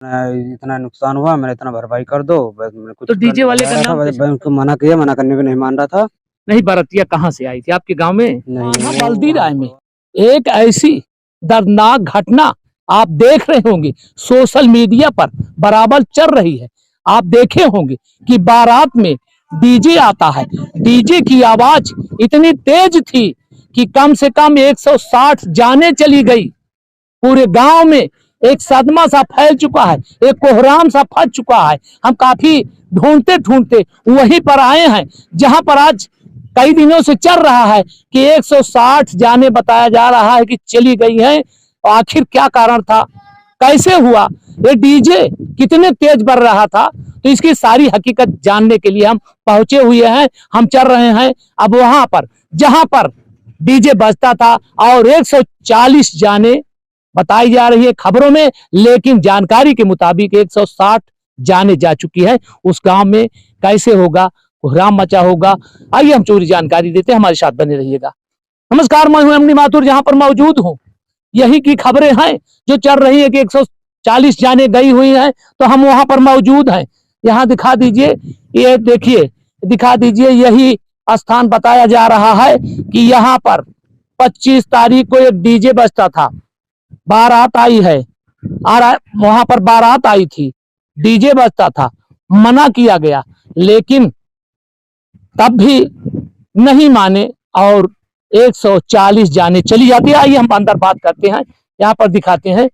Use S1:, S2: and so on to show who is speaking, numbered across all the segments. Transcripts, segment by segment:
S1: इतना नुकसान हुआ, मेरा इतना भरपाई कर दो बस। मैंने कुछ
S2: तो डीजे वाले का नाम
S1: मैं उनको मना किया, मना करने पे नहीं मान रहा था।
S2: नहीं, बारातियां कहाँ से आई थी आपके गांव में?
S1: नहीं,
S2: बल्दी राय में एक ऐसी दर्दनाक घटना आप देख रहे होंगे, सोशल मीडिया पर बराबर चल रही है। आप देखे होंगे कि बारात में डीजे आता है, डीजे की आवाज इतनी तेज थी कि कम से कम 160 जाने चली गई। पूरे गांव में एक सदमा सा फैल चुका है, एक कोहराम सा फैल चुका है। हम काफी ढूंढते ढूंढते वहीं पर आए हैं जहां पर आज कई दिनों से चल रहा है कि 160 जाने बताया जा रहा है कि चली गई हैं। आखिर क्या कारण था, कैसे हुआ, ये डीजे कितने तेज बढ़ रहा था, तो इसकी सारी हकीकत जानने के लिए हम पहुंचे हुए हैं। हम चल रहे हैं अब वहां पर जहां पर डीजे बजता था और 140 जाने बताई जा रही है खबरों में, लेकिन जानकारी के मुताबिक 160 जाने जा चुकी है। उस गांव में कैसे होगा, कोहराम मचा होगा। आइए हम चोरी जानकारी देते हैं, हमारे साथ बने रहिएगा। नमस्कार, मैं हूं एमडी माथुर, जहां पर मौजूद हूं यही की खबरें हैं जो चल रही है कि 140 जाने गई हुई हैं, तो हम वहां पर मौजूद हैं। यहाँ दिखा दीजिए, ये देखिए, दिखा दीजिए, यही स्थान बताया जा रहा है कि यहाँ पर 25 तारीख को एक डीजे बजता था, बारात आई है, वहां पर बारात आई थी, डीजे बजता था, मना किया गया, लेकिन तब भी नहीं माने और 140 जाने चली जाती है। आइए हम अंदर बात करते हैं, यहाँ पर दिखाते हैं।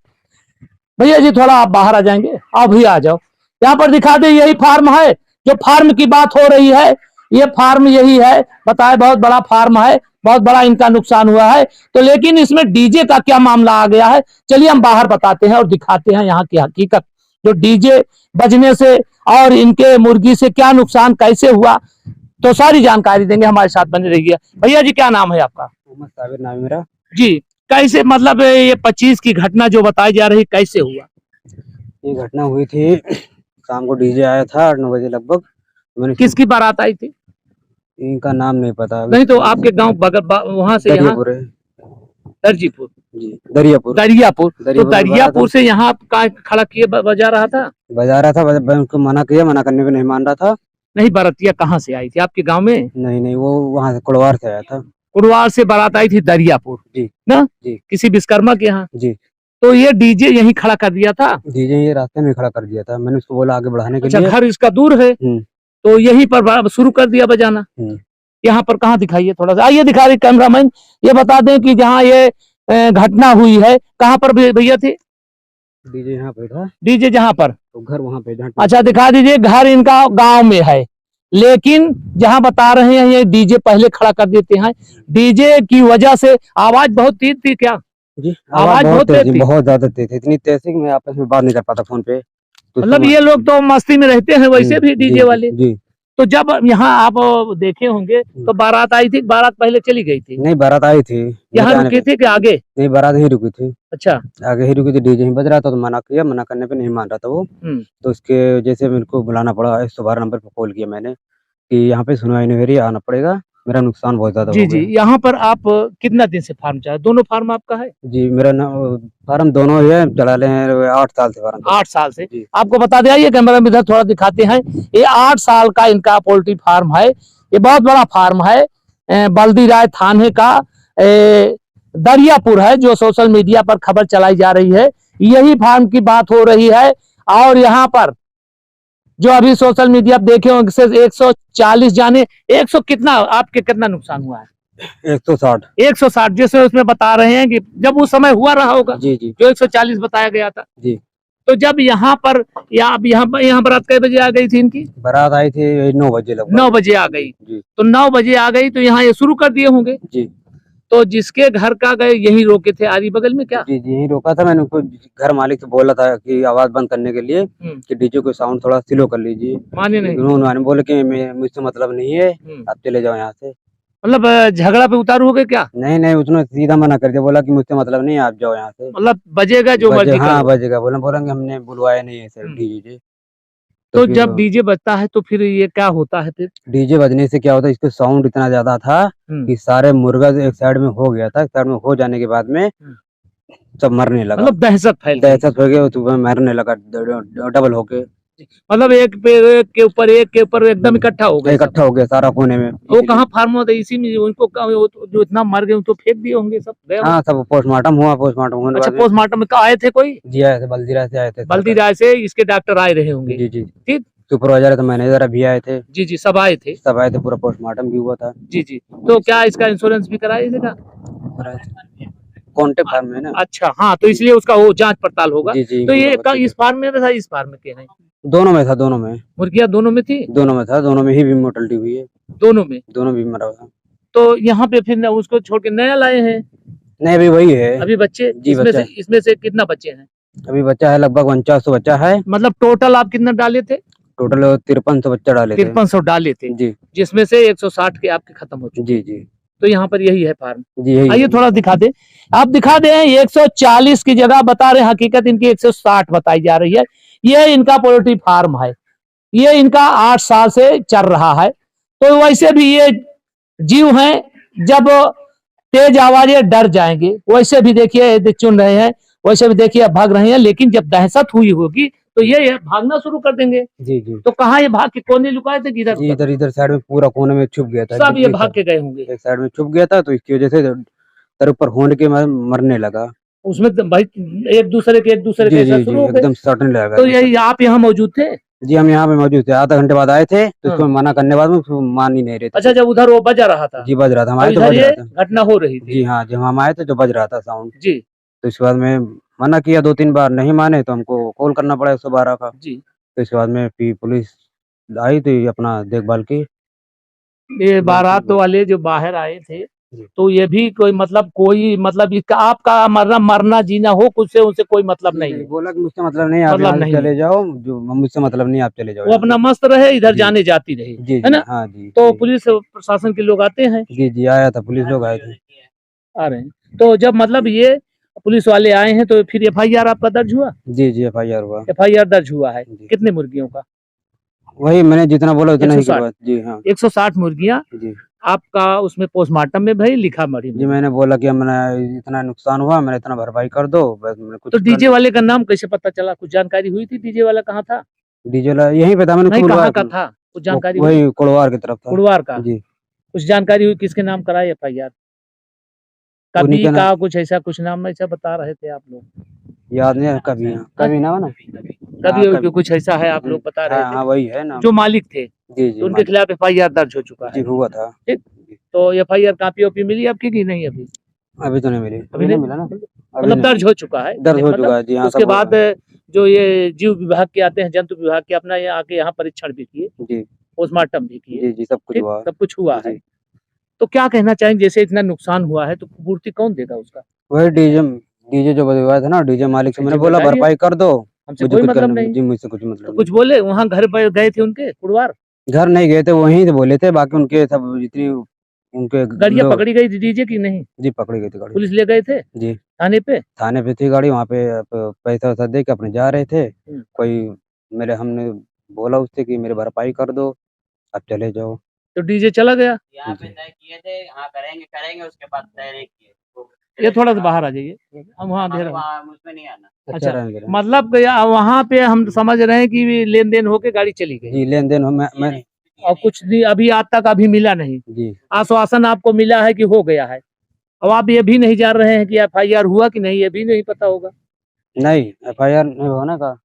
S2: भैया जी थोड़ा आप बाहर आ जाएंगे, आप भी आ जाओ, यहाँ पर दिखा दे। यही फार्म है, जो फार्म की बात हो रही है, ये फार्म यही है, बताए बहुत बड़ा फार्म है, बहुत बड़ा इनका नुकसान हुआ है। तो लेकिन इसमें डीजे का क्या मामला आ गया है, चलिए हम बाहर बताते हैं और दिखाते हैं यहाँ की हकीकत, जो डीजे बजने से और इनके मुर्गी से क्या नुकसान कैसे हुआ, तो सारी जानकारी देंगे। हमारे साथ बने रहिए। भैया जी क्या नाम है आपका?
S1: मोहम्मद साबिर नाम है मेरा
S2: जी। कैसे, मतलब ये 25 की घटना जो बताई जा रही, कैसे हुआ?
S1: ये घटना हुई थी, शाम को डीजे आया था 8-9 बजे लगभग। मैंने
S2: किसकी बारात आई थी?
S1: इनका नाम नहीं पता अभी।
S2: नहीं तो आपके गांव बगल वहां से यहाँ
S1: दरियापुर है
S2: दर्जीपुर,
S1: जी, दरियापुर।
S2: दरियापुर। तो
S1: दरियापुर
S2: दरियापुर से यहाँ खड़ा किए बजा रहा था?
S1: बजा रहा था, मैं उनको मना किया, मना करने पे नहीं मान रहा था।
S2: नहीं, बारातियां कहाँ से आई थी आपके गांव में?
S1: नहीं, वो वहाँ से कुड़वार से आया था।
S2: कुड़वार से बारात आई थी दरियापुर
S1: जी
S2: ना?
S1: जी
S2: किसी विश्वकर्मा के यहाँ।
S1: जी।
S2: तो ये डीजे यहीं खड़ा कर दिया था?
S1: डीजे ये रास्ते में खड़ा कर दिया था, मैंने उसको बोला आगे बढ़ाने के
S2: अच्छा,
S1: लिए।
S2: घर इसका दूर है, तो यहीं पर शुरू कर दिया बजाना। यहाँ पर कहाँ दिखाइए थोड़ा सा, आइए दिखा रहे कैमरामैन, ये बता दें कि जहाँ ये घटना हुई है कहाँ पर भैया थे?
S1: डीजे यहाँ पे था,
S2: डीजे जहाँ पर,
S1: तो घर वहाँ पे।
S2: अच्छा दिखा दीजिए, घर इनका गांव में है, लेकिन जहां बता रहे हैं ये डीजे पहले खड़ा कर देते हैं। डीजे की वजह से आवाज बहुत तेज थी क्या?
S1: जी,
S2: आवाज बहुत तेज थी,
S1: बहुत ज्यादा तेज थी, इतनी तेज थी कि मैं आपस में बात नहीं कर पाता फोन पे। तो
S2: मतलब ये लोग तो मस्ती में रहते हैं वैसे भी डीजे वाले।
S1: जी।
S2: तो जब यहाँ आप देखे होंगे तो बारात आई थी, बारात पहले चली गई थी?
S1: नहीं, बारात आई थी,
S2: यहाँ रुकी थी कि आगे?
S1: नहीं, बारात ही रुकी थी।
S2: अच्छा,
S1: आगे ही रुकी थी, डीजे ही बज रहा था, तो मना किया, मना करने पे नहीं मान रहा था वो। तो उसके वजह से मेरे को बुलाना पड़ा, 112 नंबर पर कॉल किया मैंने कि यहाँ पे सुनवाई नहीं हो रही, आना पड़ेगा, मेरा नुकसान बहुत ज्यादा हो गया। जी,
S2: यहाँ पर आप कितना दिन से फार्म चला? दोनों फार्म आपका है?
S1: जी, मेरा फार्म दोनों ही है, चला ले 8 साल से फार्म।
S2: 8 साल से। आपको बता दें, ये कैमरा में इधर थोड़ा दिखाते हैं, ये 8 साल का इनका पोल्ट्री फार्म है। ये बहुत बड़ा फार्म है, बल्दी राय थाने का दरियापुर है, जो सोशल मीडिया पर खबर चलाई जा रही है, यही फार्म की बात हो रही है। और यहाँ पर जो अभी सोशल मीडिया देखे होंगे 140 जाने, 100 कितना, आपके कितना नुकसान हुआ है? 160 जैसे उसमें बता रहे हैं कि जब उस समय हुआ रहा होगा।
S1: जी जी,
S2: जो 140 बताया गया था
S1: जी।
S2: तो जब यहाँ पर यहाँ बारात कै बजे आ गई थी इनकी?
S1: बारात आई थी 9 बजे लगभग।
S2: 9 बजे आ गई जी। तो 9 बजे आ गई तो यहाँ ये शुरू कर दिए होंगे
S1: जी। तो
S2: जिसके घर का गए यही रोके थे आरी बगल में क्या?
S1: जी जी, यही रोका था। मैंने उनको घर मालिक से बोला था कि आवाज बंद करने के लिए कि डीजे को साउंड थोड़ा स्लो कर लीजिए,
S2: माने नहीं।
S1: उन्होंने बोले कि मुझसे मतलब नहीं है, आप चले जाओ यहाँ से।
S2: मतलब झगड़ा पे उतारू हो गए क्या?
S1: नहीं नहीं, उसने सीधा मना कर दिया, बोला कि मुझसे मतलब नहीं है, आप जाओ यहाँ से।
S2: मतलब बजेगा जो मर्जी
S1: हाँ बजेगा, बोलेंगे हमने बुलवाया नहीं है सर डीजे।
S2: तो जब डीजे बजता है तो फिर ये क्या होता है? फिर
S1: डीजे बजने से क्या होता है, इसका साउंड इतना ज्यादा था कि सारे मुर्गा एक साइड में हो गया था, एक साइड में हो जाने के बाद में सब मरने लगा,
S2: मतलब दहशत फैल गई।
S1: दहशत हो गया, तो मरने लगा डबल होके,
S2: मतलब एक पे के ऊपर एकदम इकट्ठा हो गए सब।
S1: इकट्ठा हो गया सारा कोने में।
S2: वो कहाँ फार्म होता है इसी में, उनको जो इतना मर गए उनको फेंक दिए होंगे सब, गए होंगे।
S1: हाँ, सब पोस्टमार्टम हुआ, पोस्टमार्टम होने
S2: अच्छा,
S1: बाद में
S2: पोस्टमार्टम में आए थे कोई?
S1: जी आए थे, बल्दीराय से आए थे,
S2: बल्दीराय से इसके डॉक्टर आए रहे होंगे।
S1: जी जी,
S2: ठीक,
S1: सुपरवाइजर, तो मैनेजर अभी आए थे,
S2: जी जी, सब आए थे।
S1: सब आए थे, पूरा पोस्टमार्टम भी हुआ था।
S2: जी जी, तो क्या इसका इंश्योरेंस भी कराया इसका?
S1: कॉन्टेक्ट फार्म है ना।
S2: अच्छा, हाँ, तो इसलिए उसका वो जांच पड़ताल होगा।
S1: जी जी,
S2: तो ये इस फार्म में था, इस फार्म में क्या है?
S1: दोनों में था, दोनों में,
S2: मुर्गियां दोनों में थी?
S1: दोनों में था, दोनों में ही भी मोर्टलिटी हुई है,
S2: दोनों में?
S1: दोनों भी मरा हुआ।
S2: तो यहाँ पे फिर उसको छोड़ के नया लाए हैं?
S1: नहीं, अभी वही है,
S2: अभी बच्चे
S1: जी,
S2: इसमें से कितना बच्चे हैं?
S1: अभी बच्चा है लगभग 4900 बच्चा है।
S2: मतलब टोटल आप कितना डाले थे?
S1: टोटल 5300 बच्चा डाले थे।
S2: 5300 डाले थे
S1: जी,
S2: जिसमें से 160 के आपके खत्म हो चुके।
S1: जी जी
S2: तो यहाँ पर यही है फार्म।
S1: जी, यही
S2: आइए थोड़ा दिखा दे, आप दिखा दे। 140 की जगह बता रहे, हकीकत इनकी 160 बताई जा रही है। ये इनका पोल्ट्री फार्म है, ये इनका 8 साल से चल रहा है। तो वैसे भी ये जीव हैं, जब तेज आवाजें डर जाएंगे, वैसे भी देखिए चुन रहे हैं, वैसे भी देखिए भाग रहे हैं, लेकिन जब दहशत हुई होगी तो ये भागना शुरू कर देंगे।
S1: जी जी,
S2: तो कहाँ ये भाग के कोने लुकाए थे, किधर?
S1: जी, इधर इधर साइड में पूरा कोने में छुप गया था,
S2: सब ये भाग के गए होंगे।
S1: एक साइड में छुप गया था, तो इसकी वजह से तर ऊपर होने के मरने लगा।
S2: उसमें तो भाई एक दूसरे के
S1: जी जी,
S2: शुरू हो गए,
S1: एकदम सटने लगा।
S2: तो यही आप यहाँ मौजूद थे?
S1: जी, हम यहाँ पे मौजूद थे, आधा घंटे बाद आए थे, तो इसको मना करने बाद में उसको मान ही नहीं रहे थे।
S2: अच्छा, जब उधर वो बजा रहा था?
S1: जी, बज रहा था,
S2: तो
S1: हमारे तो
S2: इधर
S1: बज
S2: ये
S1: रहा था।
S2: घटना हो रही थी?
S1: जी हाँ, जब हम आए थे तो बज रहा था साउंड।
S2: जी,
S1: तो इसके बाद में मना किया 2-3 बार, नहीं माने तो हमको कॉल करना पड़ा 112 का।
S2: जी।
S1: तो इसके बाद में फिर पुलिस आई, तो ये अपना देखभाल की।
S2: ये बारात वाले जो बाहर आए थे, तो ये भी कोई मतलब इसका आपका मरना जीना हो, कुछ से उनसे कोई मतलब नहीं है?
S1: बोला कि मुझसे मतलब नहीं, आप यहाँ से चले जाओ, जो मुझसे मतलब नहीं, आप चले जाओ।
S2: वो अपना मस्त रहे, इधर जाने जाती रहे,
S1: जी
S2: है ना?
S1: हाँ जी।
S2: तो पुलिस प्रशासन के लोग आते हैं?
S1: जी जी, आया था, पुलिस लोग आए थे,
S2: आ रहे हैं। तो जब मतलब ये पुलिस वाले आए हैं, तो फिर FIR आपका दर्ज हुआ?
S1: जी जी, FIR हुआ,
S2: FIR दर्ज हुआ है। कितने मुर्गियों का?
S1: वही मैंने जितना बोला उतना ही
S2: 160।
S1: करवा। जी हाँ,
S2: 160 मुर्गियां
S1: जी
S2: आपका उसमें पोस्टमार्टम में भाई लिखा मरी में।
S1: जी, मैंने बोला कि मैंने इतना नुकसान हुआ, मैंने इतना भरपाई कर दो, बस मैंने कुछ।
S2: तो डीजे वाले का नाम कैसे पता चला? कुछ जानकारी हुई थी? डीजे वाला कहाँ था?
S1: डीजे वाला यहीं पे था, मैंने
S2: नहीं, कहाँ का
S1: कुड़वार,
S2: था? कुछ जानकारी हुई?
S1: वही कुड़वार की तरफ था।
S2: कुड़वार का?
S1: जी,
S2: कुछ जानकारी हुई किसके नाम कराए FIR? कभी
S1: उन्हीं के
S2: का
S1: नाम,
S2: कुछ ऐसा कुछ नाम ऐसा बता रहे थे आप लोग?
S1: याद नहीं है, कभी कभी ना ना,
S2: कभी कुछ ऐसा है आप लोग बता रहे
S1: हाँ
S2: थे?
S1: हाँ, वही है ना,
S2: जो मालिक थे,
S1: जी जी,
S2: तो उनके खिलाफ FIR दर्ज हो चुका
S1: जी
S2: है?
S1: हुआ था।
S2: ठीक, तो FIR कॉपी ओपी मिली आपकी कि नहीं?
S1: अभी तो नहीं मिली,
S2: अभी नहीं
S1: मिला ना,
S2: मतलब दर्ज हो चुका है?
S1: दर्ज हो
S2: मतलब
S1: चुका है जी हाँ।
S2: उसके बाद जो ये जीव विभाग के आते हैं, जंतु विभाग के, अपना ये आके यहाँ परीक्षण भी किए,
S1: जी
S2: पोस्टमार्टम भी किए,
S1: जी जी, सब कुछ
S2: ठीक,
S1: हुआ,
S2: सब कुछ हुआ
S1: जी।
S2: है। तो क्या कहना चाहेंगे, जैसे इतना नुकसान हुआ है तो पूर्ति कौन देगा उसका?
S1: वही डीजे जो बजवाया था ना, डीजे मालिक से मैंने बोला भरपाई कर दो,
S2: हमसे
S1: मुझे
S2: कोई
S1: कुछ
S2: मतलब
S1: करना
S2: नहीं।
S1: जी, मुझसे कुछ मतलब
S2: तो कुछ बोले? वहाँ घर पर गए थे उनके कुड़वार?
S1: घर नहीं गए थे, वहीं से बोले थे, बाकी उनके सब जितनी उनके
S2: गाड़ियाँ पकड़ी गई थी डीजे की नहीं?
S1: जी, पकड़ी गई थी गाड़ी,
S2: पुलिस ले गए थे
S1: जी
S2: थाने पे?
S1: थाने पे थी गाड़ी, वहाँ पे पैसा वैसा दे के अपने जा रहे थे। कोई हमने बोला उससे कि मेरे भरपाई कर दो, आप चले जाओ।
S2: तो डीजे चला गया?
S3: यहाँ पे तय किए थे, हाँ करेंगे, उसके बाद तय नहीं किए।
S2: ये थोड़ा सा बाहर आ जाइए, हम वहाँ दे रहे हैं।
S3: उसमें नहीं आना।
S2: अच्छा, मतलब वहाँ पे हम समझ रहे हैं कि लेन देन होके गाड़ी चली गई?
S1: जी, लेन देन मैं
S2: और कुछ नहीं अभी आज तक अभी मिला नहीं?
S1: जी,
S2: आश्वासन आपको मिला है कि हो गया है? अब आप ये भी नहीं जान रहे हैं कि FIR हुआ कि नहीं, ये भी नहीं पता होगा?
S1: नहीं, FIR नहीं होने का,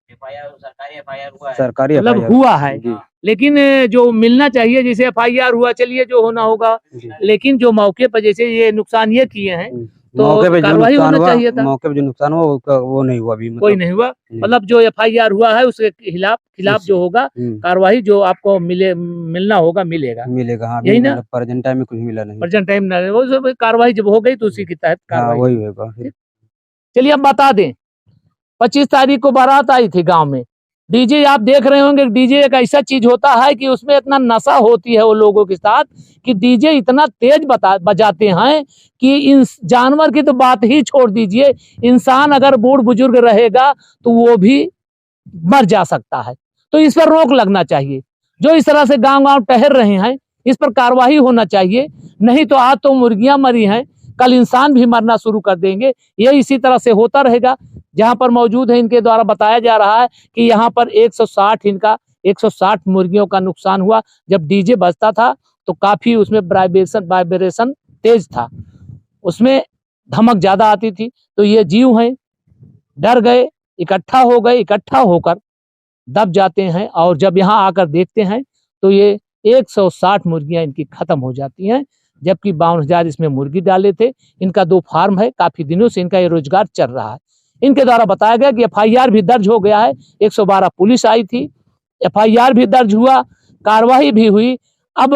S3: सरकारी FIR हुआ है,
S1: सरकारी
S2: मतलब
S1: FIR
S2: हुआ है,
S1: जी
S2: लेकिन जो मिलना चाहिए, जैसे FIR हुआ, चलिए जो होना होगा, लेकिन जो मौके पर जैसे ये नुकसान ये किए हैं, तो
S1: मौके पे जो
S2: कार्रवाई
S1: नुकसान
S2: होना
S1: हुआ,
S2: चाहिए था।
S1: मौके पे जो नुकसान हुआ वो नहीं हुआ अभी,
S2: कोई नहीं हुआ, मतलब जो FIR हुआ है उसके खिलाफ जो होगा कार्रवाई, जो आपको मिलना होगा मिलेगा।
S1: हाँ,
S2: यही ना?
S1: प्रेजेंट टाइम में कुछ मिला नहीं,
S2: प्रेजेंट टाइम ना, वो सब कार्रवाई जब हो गई तो उसी के तहत
S1: हाँ
S2: कार्रवाई।
S1: वही होगा।
S2: चलिए अब बता दें, 25 तारीख को बारात आई थी गांव में। डीजे आप देख रहे होंगे, डीजे एक ऐसा चीज होता है कि उसमें इतना नशा होती है वो लोगों के साथ कि डीजे इतना तेज बजाते हैं कि इन जानवर की तो बात ही छोड़ दीजिए, इंसान अगर बूढ़ बुजुर्ग रहेगा तो वो भी मर जा सकता है। तो इस पर रोक लगना चाहिए। जो इस तरह से गांव गांव टहल रहे हैं, इस पर कार्रवाई होना चाहिए। नहीं तो आज तो मुर्गियां मरी हैं, कल इंसान भी मरना शुरू कर देंगे। ये इसी तरह से होता रहेगा। जहां पर मौजूद है, इनके द्वारा बताया जा रहा है कि यहाँ पर 160 मुर्गियों का नुकसान हुआ। जब डीजे बजता था तो काफी उसमें वाइब्रेशन तेज था, उसमें धमक ज्यादा आती थी। तो ये जीव हैं, डर गए, इकट्ठा हो गए, इकट्ठा होकर दब जाते हैं। और जब यहाँ आकर देखते हैं तो ये 160 मुर्गियां इनकी खत्म हो जाती हैं, जबकि 52,000 इसमें मुर्गी डाले थे। इनका 2 फार्म है, काफी दिनों से इनका ये रोजगार चल रहा है। इनके द्वारा बताया गया कि FIR भी दर्ज हो गया है। 112 पुलिस आई थी, FIR भी दर्ज हुआ, कार्रवाई भी हुई। अब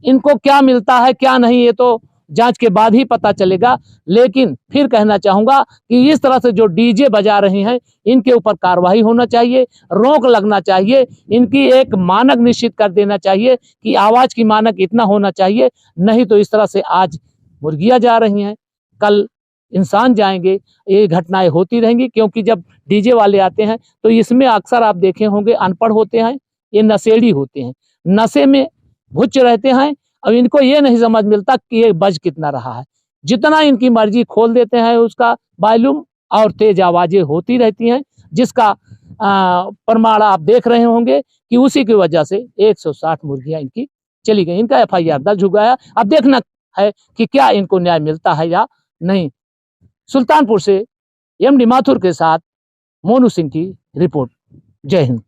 S2: इनको क्या मिलता है क्या नहीं, ये तो जांच के बाद ही पता चलेगा। लेकिन फिर कहना चाहूंगा कि इस तरह से जो डीजे बजा रहे हैं, इनके ऊपर कार्रवाई होना चाहिए, रोक लगना चाहिए। इनकी एक मानक निश्चित कर देना चाहिए कि आवाज की मानक इतना होना चाहिए। नहीं तो इस तरह से आज मुर्गियां जा रही हैं, कल इंसान जाएंगे। ये घटनाएं होती रहेंगी, क्योंकि जब डीजे वाले आते हैं तो इसमें अक्सर आप देखे होंगे अनपढ़ होते हैं, ये नशेड़ी होते हैं, नशे में भुच रहते हैं। अब इनको ये नहीं समझ मिलता कि ये बज कितना रहा है। जितना इनकी मर्जी खोल देते हैं उसका वॉल्यूम, और तेज आवाजें होती रहती हैं, जिसका प्रमाण आप देख रहे होंगे कि उसी की वजह से 160 मुर्गियां इनकी चली गई। इनका FIR दर्ज हो गया। अब देखना है कि क्या इनको न्याय मिलता है या नहीं। सुल्तानपुर से MD माथुर के साथ मोनू सिंह की रिपोर्ट। जय हिंद।